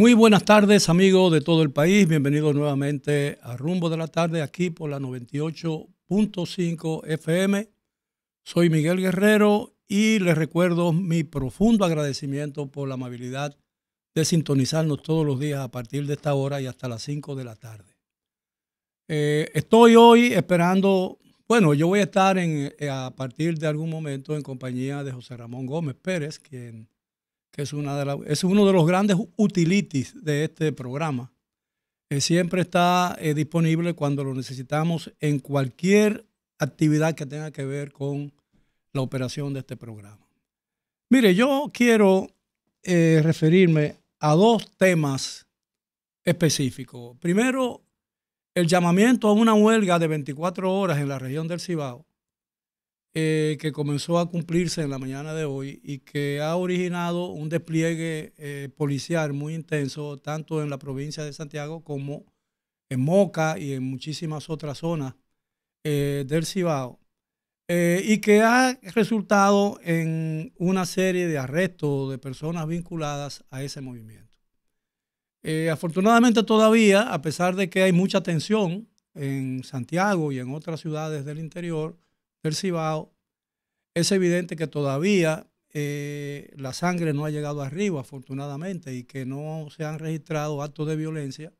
Muy buenas tardes, amigos de todo el país. Bienvenidos nuevamente a Rumbo de la Tarde, aquí por la 98.5 FM. Soy Miguel Guerrero y les recuerdo mi profundo agradecimiento por la amabilidad de sintonizarnos todos los días a partir de esta hora y hasta las 5 de la tarde. Estoy hoy esperando, yo voy a estar a partir de algún momento en compañía de José Ramón Gómez Pérez, que es uno de los grandes utilities de este programa. Siempre está disponible cuando lo necesitamos en cualquier actividad que tenga que ver con la operación de este programa. Mire, yo quiero referirme a dos temas específicos. Primero, el llamamiento a una huelga de 24 horas en la región del Cibao, que comenzó a cumplirse en la mañana de hoy y que ha originado un despliegue policial muy intenso, tanto en la provincia de Santiago como en Moca y en muchísimas otras zonas del Cibao, y que ha resultado en una serie de arrestos de personas vinculadas a ese movimiento. Afortunadamente todavía, a pesar de que hay mucha tensión en Santiago y en otras ciudades del interior del Cibao, es evidente que todavía la sangre no ha llegado arriba, afortunadamente, y que no se han registrado actos de violencia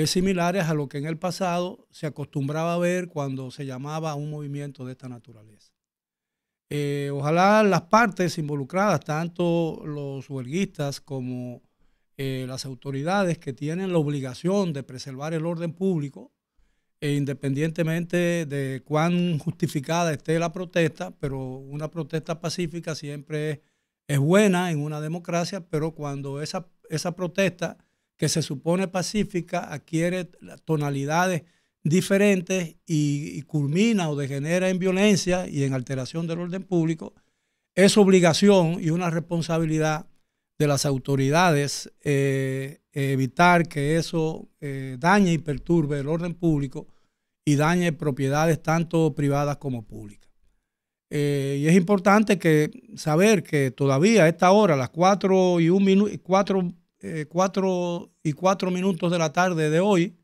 similares a lo que en el pasado se acostumbraba a ver cuando se llamaba a un movimiento de esta naturaleza. Ojalá las partes involucradas, tanto los huelguistas como las autoridades que tienen la obligación de preservar el orden público, independientemente de cuán justificada esté la protesta, pero una protesta pacífica siempre es buena en una democracia, pero cuando esa protesta que se supone pacífica adquiere tonalidades diferentes y culmina o degenera en violencia y en alteración del orden público, es obligación y una responsabilidad de las autoridades evitar que eso dañe y perturbe el orden público y dañe propiedades tanto privadas como públicas. Y es importante saber que todavía a esta hora, a las 4 y 4 minutos de la tarde de hoy,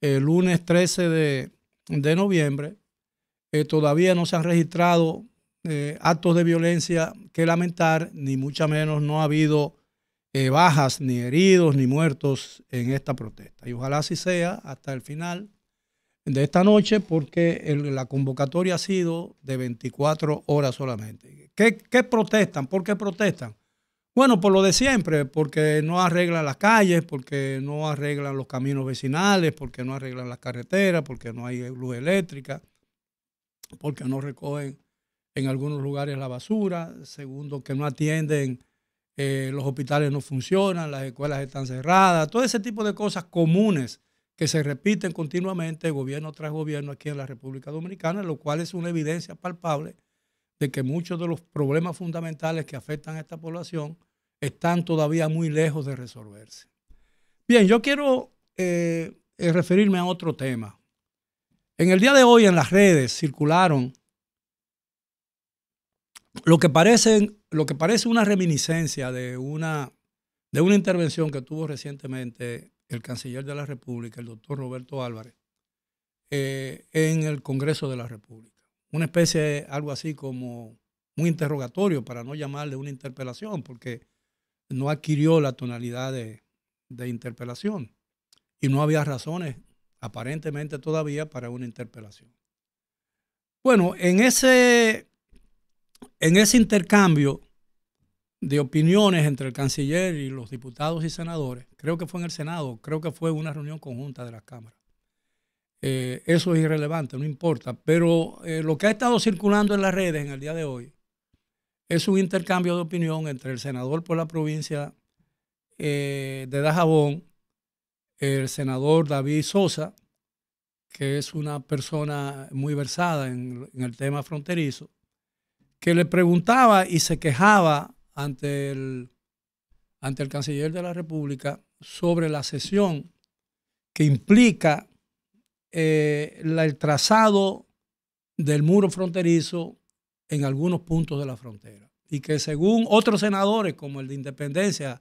el lunes 13 de noviembre, todavía no se han registrado actos de violencia que lamentar, ni mucho menos no ha habido bajas, ni heridos, ni muertos en esta protesta. Y ojalá así sea hasta el final de esta noche, porque la convocatoria ha sido de 24 horas solamente. ¿Qué protestan? ¿Por qué protestan? Bueno, por lo de siempre, porque no arreglan las calles, porque no arreglan los caminos vecinales, porque no arreglan las carreteras, porque no hay luz eléctrica, porque no recogen en algunos lugares la basura. Segundo, que no atienden, los hospitales no funcionan, las escuelas están cerradas, todo ese tipo de cosas comunes que se repiten continuamente, gobierno tras gobierno aquí en la República Dominicana, lo cual es una evidencia palpable de que muchos de los problemas fundamentales que afectan a esta población están todavía muy lejos de resolverse. Bien, yo quiero referirme a otro tema. En el día de hoy en las redes circularon lo que parece una reminiscencia de una intervención que tuvo recientemente el canciller de la República, el doctor Roberto Álvarez, en el Congreso de la República. Una especie, algo así como un interrogatorio, para no llamarle una interpelación, porque no adquirió la tonalidad de interpelación y no había razones aparentemente todavía para una interpelación. Bueno, en ese intercambio de opiniones entre el canciller y los diputados y senadores, creo que fue en el Senado, creo que fue una reunión conjunta de las cámaras. Eso es irrelevante, no importa, pero lo que ha estado circulando en las redes en el día de hoy es un intercambio de opinión entre el senador por la provincia de Dajabón, el senador David Sosa, que es una persona muy versada en el tema fronterizo, que le preguntaba y se quejaba ante el canciller de la República sobre la cesión que implica el trazado del muro fronterizo en algunos puntos de la frontera. Y que según otros senadores, como el de Independencia,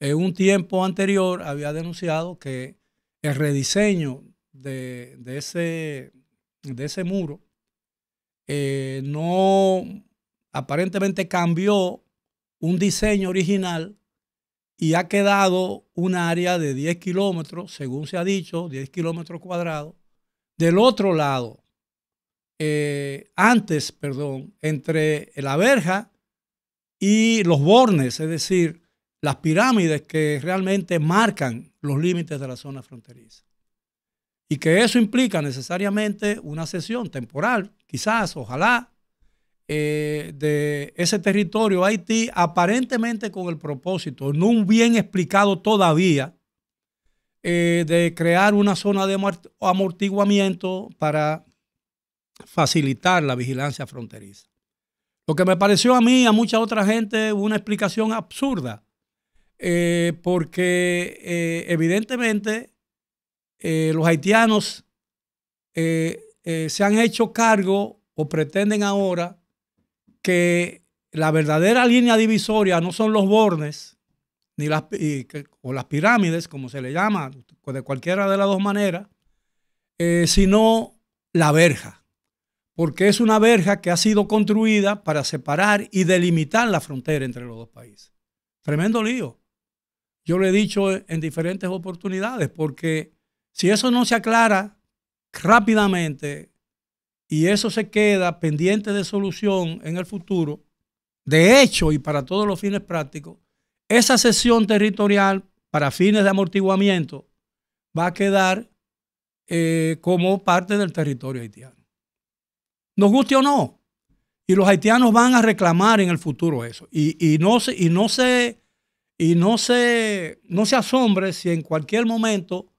en un tiempo anterior había denunciado que el rediseño de ese muro no aparentemente cambió un diseño original y ha quedado un área de 10 kilómetros, según se ha dicho, 10 kilómetros cuadrados, del otro lado, entre la verja y los bornes, es decir, las pirámides que realmente marcan los límites de la zona fronteriza. Y que eso implica necesariamente una cesión temporal, quizás, ojalá, de ese territorio a Haití, aparentemente con el propósito, no bien explicado todavía, de crear una zona de amortiguamiento para facilitar la vigilancia fronteriza. Lo que me pareció a mí y a mucha otra gente una explicación absurda, porque evidentemente los haitianos se han hecho cargo o pretenden ahora que la verdadera línea divisoria no son los bornes ni o las pirámides, como se le llama, de cualquiera de las dos maneras, sino la verja, porque es una verja que ha sido construida para separar y delimitar la frontera entre los dos países. Tremendo lío. Yo lo he dicho en diferentes oportunidades, porque si eso no se aclara rápidamente y eso se queda pendiente de solución en el futuro, de hecho y para todos los fines prácticos, esa cesión territorial para fines de amortiguamiento va a quedar como parte del territorio haitiano. Nos guste o no. Y los haitianos van a reclamar en el futuro eso. Y no se asombre si en cualquier momento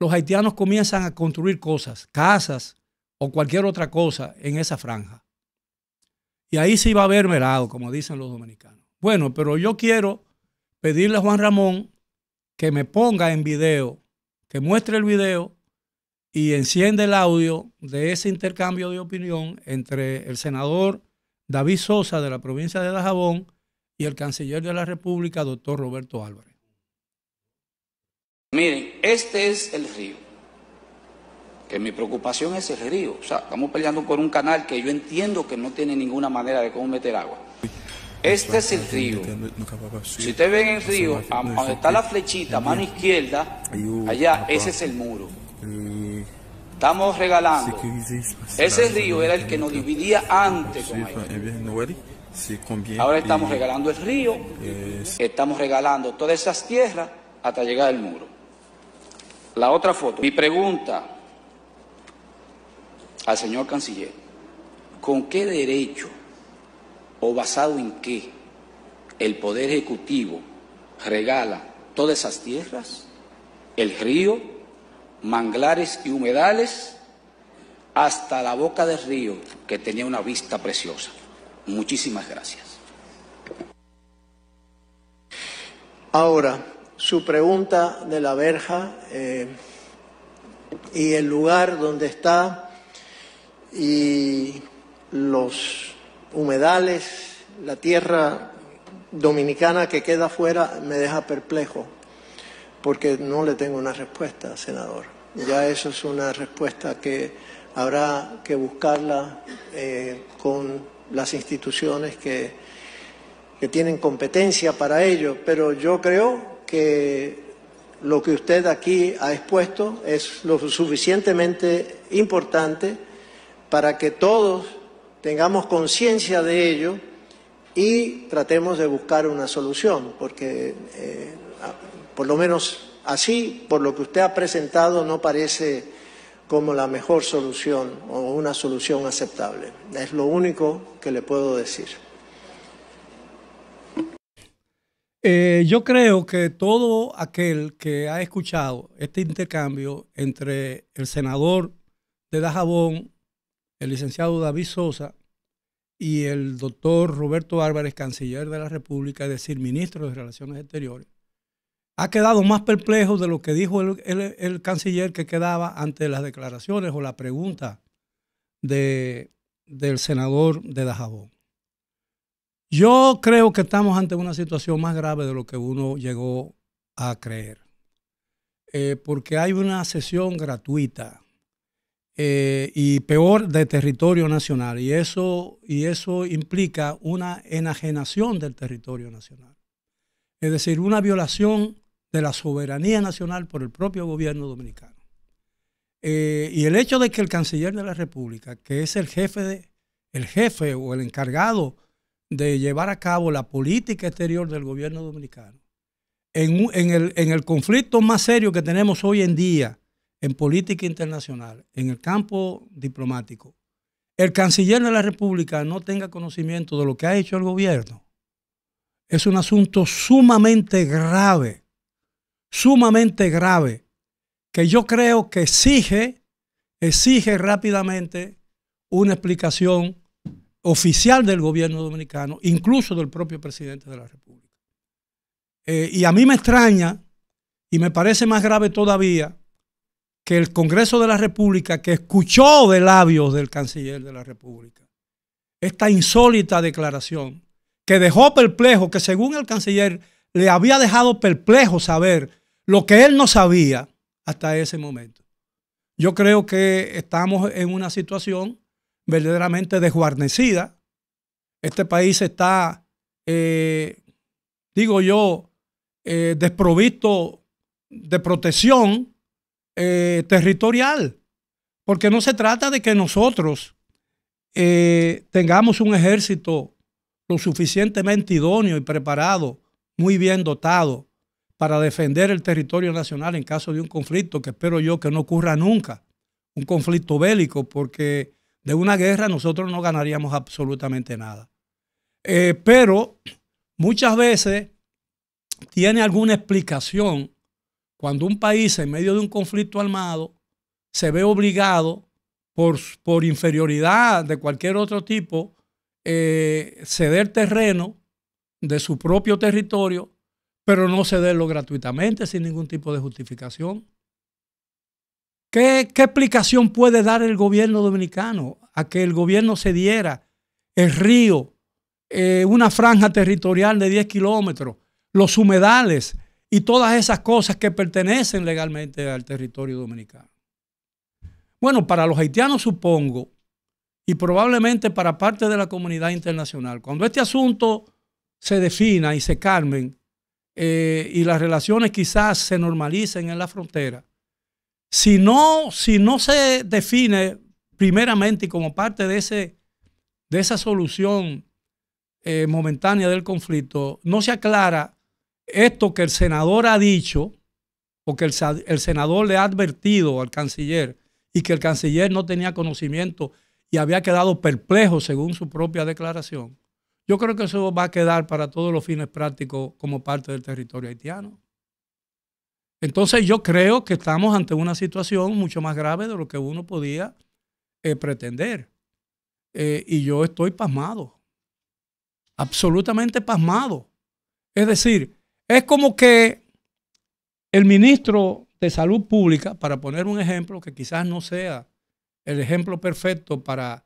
los haitianos comienzan a construir cosas, casas o cualquier otra cosa en esa franja. Y ahí sí va a haber merado, como dicen los dominicanos. Bueno, pero yo quiero pedirle a Juan Ramón que me ponga en video, que muestre el video y enciende el audio de ese intercambio de opinión entre el senador David Sosa de la provincia de Dajabón y el canciller de la República, doctor Roberto Álvarez. Miren, este es el río, que mi preocupación es el río. O sea, estamos peleando por un canal que yo entiendo que no tiene ninguna manera de cómo meter agua. Este es el río. Si ustedes ven el río, donde está la flechita, mano izquierda, allá, ese es el muro. Estamos regalando. Ese río era el que nos dividía antes con Haití. Ahora estamos regalando el río, estamos regalando todas esas tierras hasta llegar al muro. La otra foto. Mi pregunta al señor canciller: ¿con qué derecho o basado en qué el Poder Ejecutivo regala todas esas tierras, el río, manglares y humedales, hasta la boca del río, que tenía una vista preciosa? Muchísimas gracias. Ahora, su pregunta de la verja y el lugar donde está y los humedales, la tierra dominicana que queda afuera, me deja perplejo, porque no le tengo una respuesta, senador. Ya eso es una respuesta que habrá que buscarla con las instituciones que tienen competencia para ello, pero yo creo que lo que usted aquí ha expuesto es lo suficientemente importante para que todos tengamos conciencia de ello y tratemos de buscar una solución, porque por lo menos así, por lo que usted ha presentado, no parece como la mejor solución o una solución aceptable. Es lo único que le puedo decir. Yo creo que todo aquel que ha escuchado este intercambio entre el senador de Dajabón, el licenciado David Sosa, y el doctor Roberto Álvarez, canciller de la República, es decir, ministro de Relaciones Exteriores, ha quedado más perplejo de lo que dijo el canciller que quedaba ante las declaraciones o la pregunta del senador de Dajabón. Yo creo que estamos ante una situación más grave de lo que uno llegó a creer, porque hay una cesión gratuita y peor de territorio nacional, y eso implica una enajenación del territorio nacional, es decir, una violación de la soberanía nacional por el propio gobierno dominicano. Y el hecho de que el canciller de la República, que es el jefe o el encargado de llevar a cabo la política exterior del gobierno dominicano, en el conflicto más serio que tenemos hoy en día en política internacional, en el campo diplomático, el canciller de la República no tenga conocimiento de lo que ha hecho el gobierno, es un asunto sumamente grave, que yo creo que exige rápidamente una explicación oficial del gobierno dominicano, incluso del propio presidente de la República. Y a mí me extraña, y me parece más grave todavía, que el Congreso de la República, que escuchó de labios del canciller de la República esta insólita declaración, que dejó perplejo, que según el canciller le había dejado perplejo saber lo que él no sabía hasta ese momento. Yo creo que estamos en una situación verdaderamente desguarnecida. Este país está, desprovisto de protección territorial, porque no se trata de que nosotros tengamos un ejército lo suficientemente idóneo y preparado, muy bien dotado, para defender el territorio nacional en caso de un conflicto que espero yo que no ocurra nunca, un conflicto bélico, porque de una guerra nosotros no ganaríamos absolutamente nada. Pero muchas veces tiene alguna explicación cuando un país en medio de un conflicto armado se ve obligado por inferioridad de cualquier otro tipo ceder terreno de su propio territorio, pero no cederlo gratuitamente sin ningún tipo de justificación. ¿Qué explicación puede dar el gobierno dominicano a que el gobierno cediera el río, una franja territorial de 10 kilómetros, los humedales y todas esas cosas que pertenecen legalmente al territorio dominicano? Bueno, para los haitianos supongo, y probablemente para parte de la comunidad internacional, cuando este asunto se defina y se calmen, y las relaciones quizás se normalicen en la frontera, si no se define primeramente y como parte de esa solución momentánea del conflicto, no se aclara esto que el senador ha dicho, o que el senador le ha advertido al canciller, y que el canciller no tenía conocimiento y había quedado perplejo según su propia declaración. Yo creo que eso va a quedar para todos los fines prácticos como parte del territorio haitiano. Entonces yo creo que estamos ante una situación mucho más grave de lo que uno podía pretender. Y yo estoy pasmado, absolutamente pasmado. Es decir, es como que el ministro de Salud Pública, para poner un ejemplo que quizás no sea el ejemplo perfecto para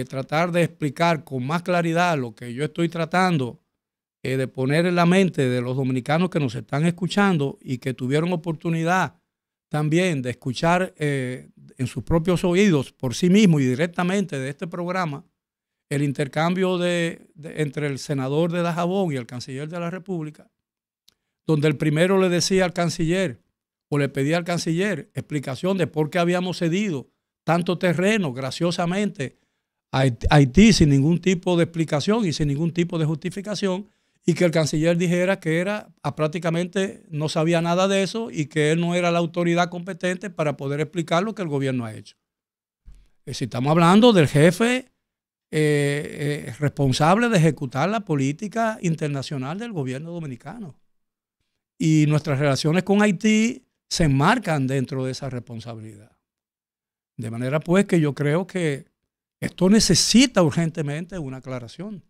tratar de explicar con más claridad lo que yo estoy tratando de poner en la mente de los dominicanos que nos están escuchando y que tuvieron oportunidad también de escuchar en sus propios oídos por sí mismos y directamente de este programa el intercambio entre el senador de Dajabón y el canciller de la República, donde el primero le decía al canciller o le pedía al canciller explicación de por qué habíamos cedido tanto terreno graciosamente a Haití sin ningún tipo de explicación y sin ningún tipo de justificación, y que el canciller dijera que prácticamente no sabía nada de eso y que él no era la autoridad competente para poder explicar lo que el gobierno ha hecho. Si estamos hablando del jefe responsable de ejecutar la política internacional del gobierno dominicano. Y nuestras relaciones con Haití se enmarcan dentro de esa responsabilidad. De manera pues que yo creo que esto necesita urgentemente una aclaración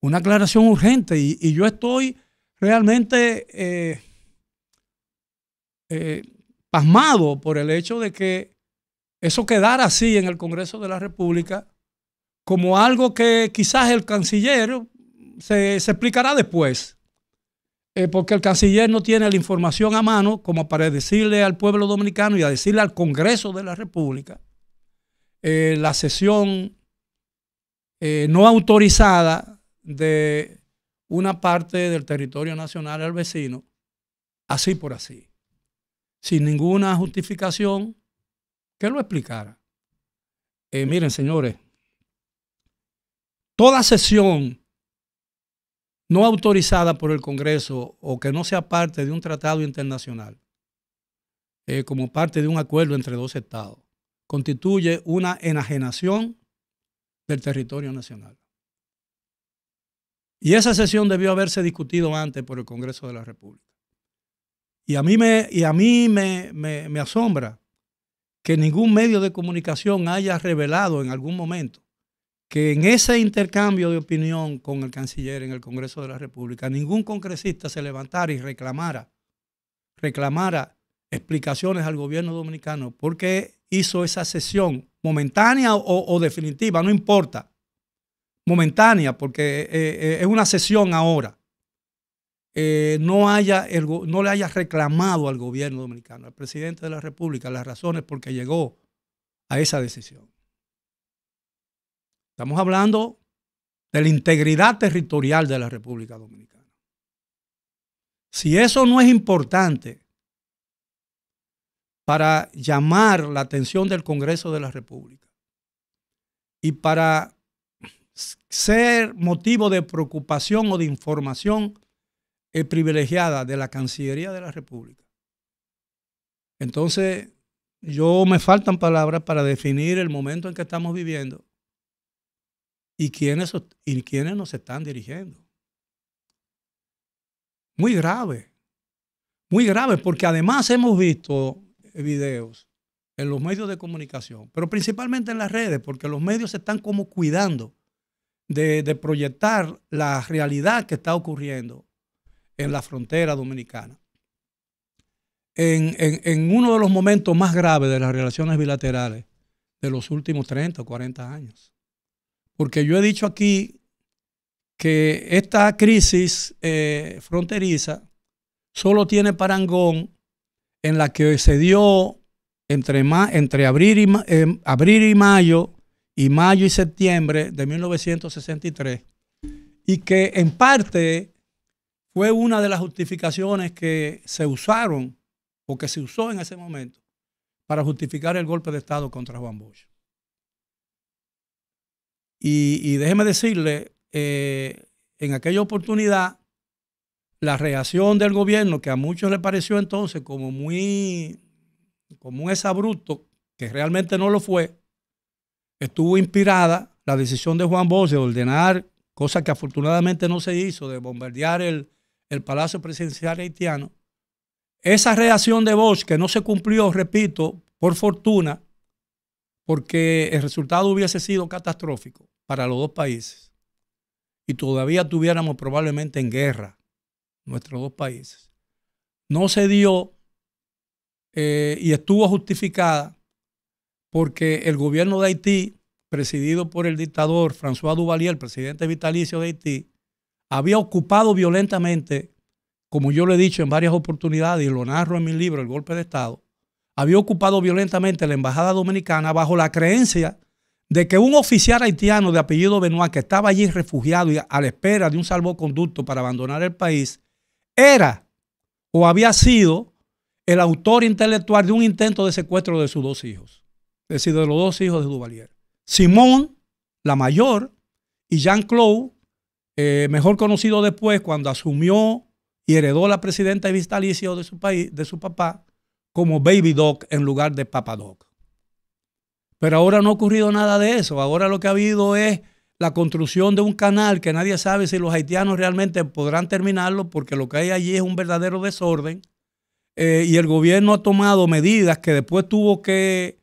urgente. Y yo estoy realmente pasmado por el hecho de que eso quedara así en el Congreso de la República como algo que quizás el canciller se explicará después. porque el canciller no tiene la información a mano como para decirle al pueblo dominicano y a decirle al Congreso de la República la sesión no autorizada de una parte del territorio nacional al vecino, así por así, sin ninguna justificación que lo explicara. Miren, señores, toda sesión no autorizada por el Congreso o que no sea parte de un tratado internacional, como parte de un acuerdo entre dos estados, constituye una enajenación del territorio nacional. Y esa sesión debió haberse discutido antes por el Congreso de la República. Y a mí me asombra que ningún medio de comunicación haya revelado en algún momento que en ese intercambio de opinión con el canciller en el Congreso de la República, ningún congresista se levantara y reclamara explicaciones al gobierno dominicano por qué hizo esa sesión momentánea o definitiva, no importa, momentánea, porque es una sesión ahora. No le haya reclamado al gobierno dominicano, al presidente de la República, las razones por qué llegó a esa decisión. Estamos hablando de la integridad territorial de la República Dominicana. Si eso no es importante para llamar la atención del Congreso de la República y para ser motivo de preocupación o de información privilegiada de la Cancillería de la República, entonces me faltan palabras para definir el momento en que estamos viviendo y quiénes nos están dirigiendo. Muy grave, porque además hemos visto videos en los medios de comunicación, pero principalmente en las redes, porque los medios se están como cuidando de proyectar la realidad que está ocurriendo en la frontera dominicana. En uno de los momentos más graves de las relaciones bilaterales de los últimos 30 o 40 años. Porque yo he dicho aquí que esta crisis fronteriza solo tiene parangón en la que se dio entre abril y mayo y septiembre de 1963, y que en parte fue una de las justificaciones que se usaron o que se usó en ese momento para justificar el golpe de Estado contra Juan Bosch. Y déjeme decirle, en aquella oportunidad, la reacción del gobierno, que a muchos les pareció entonces como un exabrupto, que realmente no lo fue, estuvo inspirada la decisión de Juan Bosch de ordenar, cosa que afortunadamente no se hizo, de bombardear el Palacio Presidencial haitiano. Esa reacción de Bosch, que no se cumplió, repito, por fortuna, porque el resultado hubiese sido catastrófico para los dos países y todavía tuviéramos probablemente en guerra nuestros dos países. No se dio y estuvo justificada porque el gobierno de Haití, presidido por el dictador François Duvalier, presidente vitalicio de Haití, había ocupado violentamente, como yo lo he dicho en varias oportunidades y lo narro en mi libro, El Golpe de Estado, había ocupado violentamente la embajada dominicana bajo la creencia de que un oficial haitiano de apellido Benoit, que estaba allí refugiado y a la espera de un salvoconducto para abandonar el país, era o había sido el autor intelectual de un intento de secuestro de sus dos hijos, es decir, de los dos hijos de Duvalier. Simón, la mayor, y Jean-Claude, mejor conocido después cuando asumió y heredó la presidenta vitalicio de su país, de su papá, como Baby Doc en lugar de Papa Doc. Pero ahora no ha ocurrido nada de eso. Ahora lo que ha habido es la construcción de un canal que nadie sabe si los haitianos realmente podrán terminarlo, porque lo que hay allí es un verdadero desorden. Y el gobierno ha tomado medidas que después tuvo que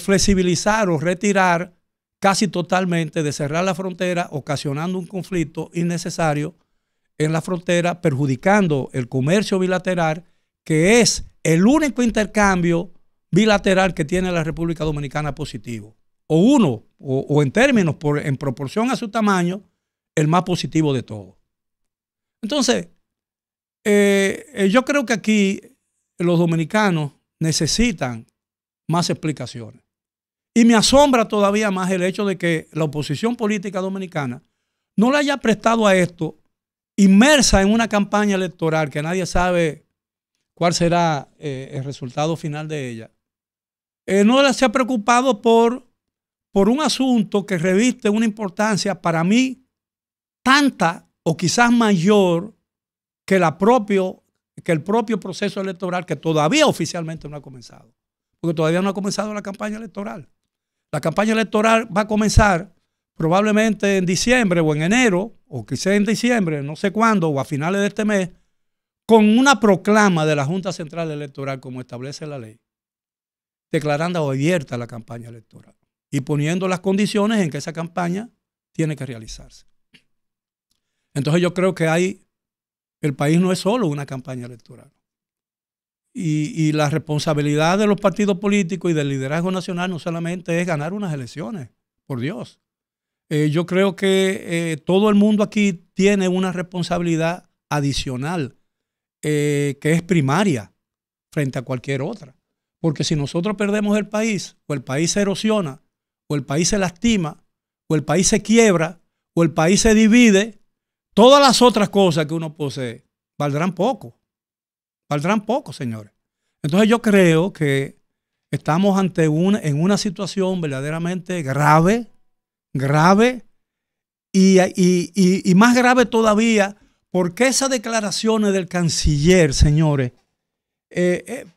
flexibilizar o retirar casi totalmente, de cerrar la frontera, ocasionando un conflicto innecesario en la frontera, perjudicando el comercio bilateral, que es el único intercambio bilateral que tiene la República Dominicana positivo. O en términos, en proporción a su tamaño, el más positivo de todos. Entonces, Yo creo que aquí los dominicanos necesitan más explicaciones. Y me asombra todavía más el hecho de que la oposición política dominicana no le haya prestado a esto, inmersa en una campaña electoral que nadie sabe cuál será el resultado final de ella. No se ha preocupado por un asunto que reviste una importancia para mí tanta o quizás mayor que el propio proceso electoral, que todavía oficialmente no ha comenzado. Porque todavía no ha comenzado la campaña electoral. La campaña electoral va a comenzar probablemente en diciembre o en enero, o quizás en diciembre, no sé cuándo, o a finales de este mes, con una proclama de la Junta Central Electoral, como establece la ley, declarando abierta la campaña electoral y poniendo las condiciones en que esa campaña tiene que realizarse. Entonces yo creo que el país no es solo una campaña electoral. Y la responsabilidad de los partidos políticos y del liderazgo nacional no solamente es ganar unas elecciones, por Dios. Yo creo que todo el mundo aquí tiene una responsabilidad adicional que es primaria frente a cualquier otra. Porque si nosotros perdemos el país, o el país se erosiona, o el país se lastima, o el país se quiebra, o el país se divide, todas las otras cosas que uno posee valdrán poco. Valdrán poco, señores. Entonces yo creo que estamos en una situación verdaderamente grave y más grave todavía porque esas declaraciones del canciller, señores, es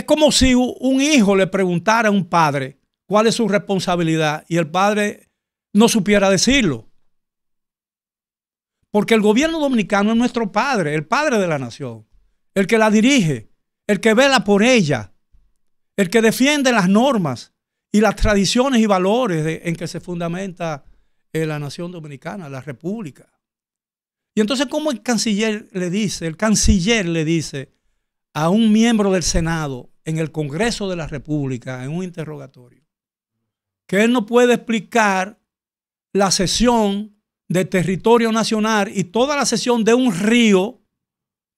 como si un hijo le preguntara a un padre cuál es su responsabilidad y el padre no supiera decirlo. Porque el gobierno dominicano es nuestro padre, el padre de la nación, el que la dirige, el que vela por ella, el que defiende las normas y las tradiciones y valores en que se fundamenta la nación dominicana, la república. Y entonces, ¿cómo el canciller le dice a un miembro del Senado en el Congreso de la República, en un interrogatorio, que él no puede explicar la cesión de territorio nacional y toda la cesión de un río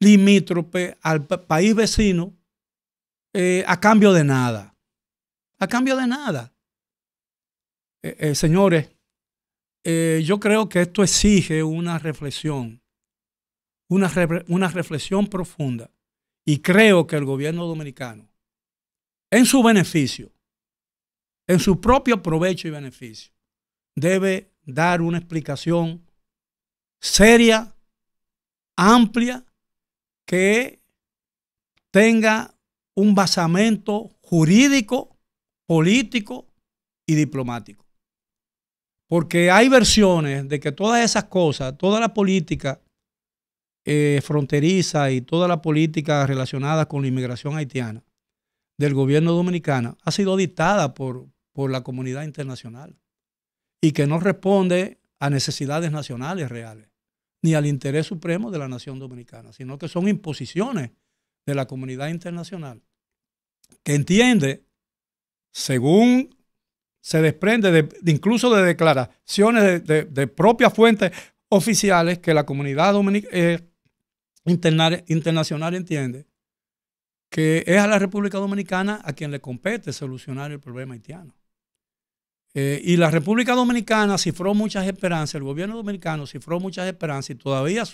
limítrofe al país vecino a cambio de nada? A cambio de nada. Señores, yo creo que esto exige una reflexión profunda, y creo que el gobierno dominicano, en su beneficio, en su propio provecho y beneficio, debe dar una explicación seria, amplia, que tenga un basamento jurídico, político y diplomático. Porque hay versiones de que todas esas cosas, toda la política fronteriza y toda la política relacionada con la inmigración haitiana del gobierno dominicano ha sido dictada por la comunidad internacional y que no responde a necesidades nacionales reales ni al interés supremo de la nación dominicana, sino que son imposiciones de la comunidad internacional que entiende, según se desprende incluso de declaraciones de propias fuentes oficiales, que la comunidad internacional entiende que es a la República Dominicana a quien le compete solucionar el problema haitiano. Y la República Dominicana cifró muchas esperanzas, el gobierno dominicano cifró muchas esperanzas y todavía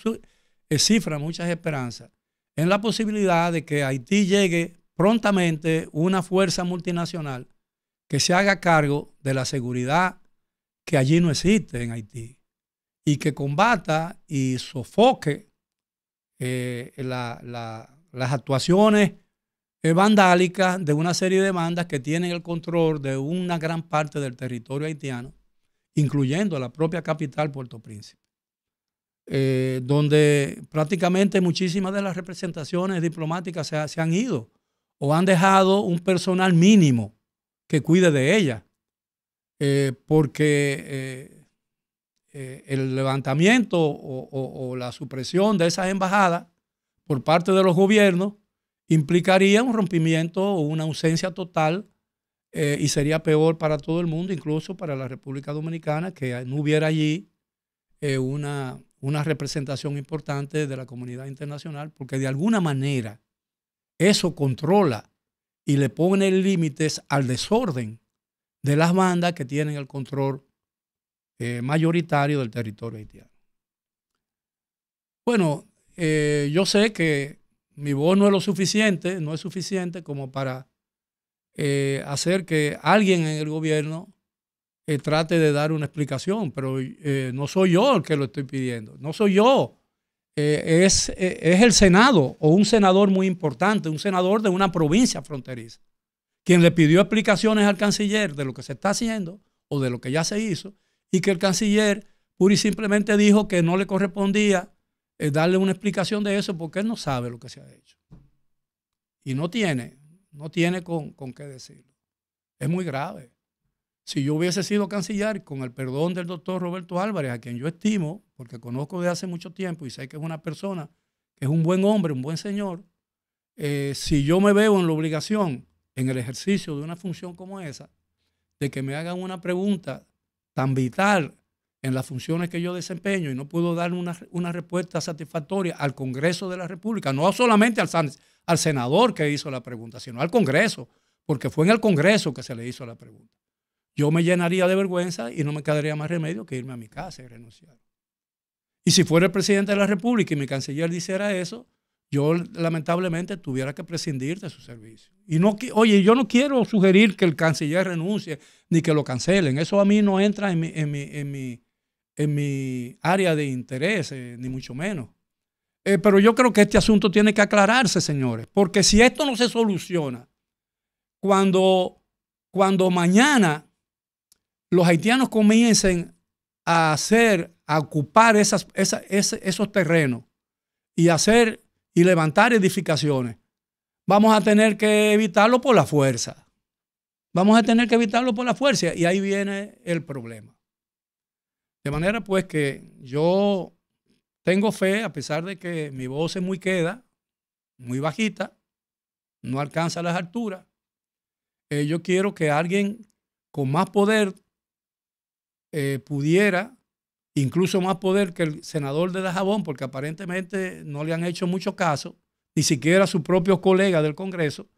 cifra muchas esperanzas en la posibilidad de que a Haití llegue prontamente una fuerza multinacional que se haga cargo de la seguridad que allí no existe en Haití y que combata y sofoque las actuaciones vandálicas de una serie de bandas que tienen el control de una gran parte del territorio haitiano, incluyendo la propia capital, Puerto Príncipe, donde prácticamente muchísimas de las representaciones diplomáticas se han ido o han dejado un personal mínimo que cuide de ella, porque el levantamiento o la supresión de esas embajadas por parte de los gobiernos implicaría un rompimiento o una ausencia total y sería peor para todo el mundo, incluso para la República Dominicana, que no hubiera allí una una representación importante de la comunidad internacional, porque de alguna manera eso controla y le pone límites al desorden de las bandas que tienen el control mayoritario del territorio haitiano. Bueno, yo sé que mi voz no es suficiente como para hacer que alguien en el gobierno trate de dar una explicación, pero no soy yo el que lo estoy pidiendo, no soy yo, es el Senado o un senador muy importante, un senador de una provincia fronteriza, quien le pidió explicaciones al canciller de lo que se está haciendo o de lo que ya se hizo, y que el canciller pura y simplemente dijo que no le correspondía darle una explicación de eso porque él no sabe lo que se ha hecho. Y no tiene con qué decirlo. Es muy grave. Si yo hubiese sido canciller, con el perdón del doctor Roberto Álvarez, a quien yo estimo, porque conozco de hace mucho tiempo y sé que es una persona, que es un buen hombre, un buen señor, si yo me veo en la obligación, en el ejercicio de una función como esa, de que me hagan una pregunta tan vital en las funciones que yo desempeño y no puedo dar una respuesta satisfactoria al Congreso de la República, no solamente al senador que hizo la pregunta, sino al Congreso, porque fue en el Congreso que se le hizo la pregunta. Yo me llenaría de vergüenza y no me quedaría más remedio que irme a mi casa y renunciar. Y si fuera el presidente de la República y mi canciller dijera eso, yo lamentablemente tuviera que prescindir de su servicio. Y no, oye, yo no quiero sugerir que el canciller renuncie ni que lo cancelen. Eso a mí no entra en mi área de interés, ni mucho menos. Pero yo creo que este asunto tiene que aclararse, señores, porque si esto no se soluciona, cuando mañana los haitianos comiencen a ocupar esos terrenos y levantar edificaciones, vamos a tener que evitarlo por la fuerza. Y ahí viene el problema. De manera pues que yo tengo fe, a pesar de que mi voz es muy queda, muy bajita, no alcanza las alturas. Yo quiero que alguien con más poder pudiera, incluso más poder que el senador de Dajabón, porque aparentemente no le han hecho mucho caso, ni siquiera a sus propios colegas del Congreso,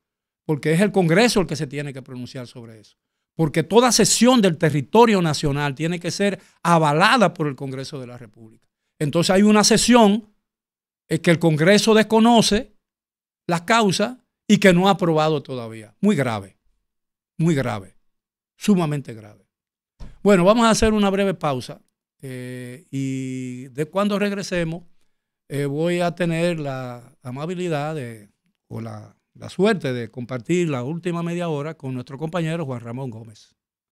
porque es el Congreso el que se tiene que pronunciar sobre eso. Porque toda cesión del territorio nacional tiene que ser avalada por el Congreso de la República. Entonces hay una cesión que el Congreso desconoce las causas y que no ha aprobado todavía. Muy grave, sumamente grave. Bueno, vamos a hacer una breve pausa y de cuando regresemos voy a tener la amabilidad o la suerte de compartir la última media hora con nuestro compañero Juan Ramón Gómez.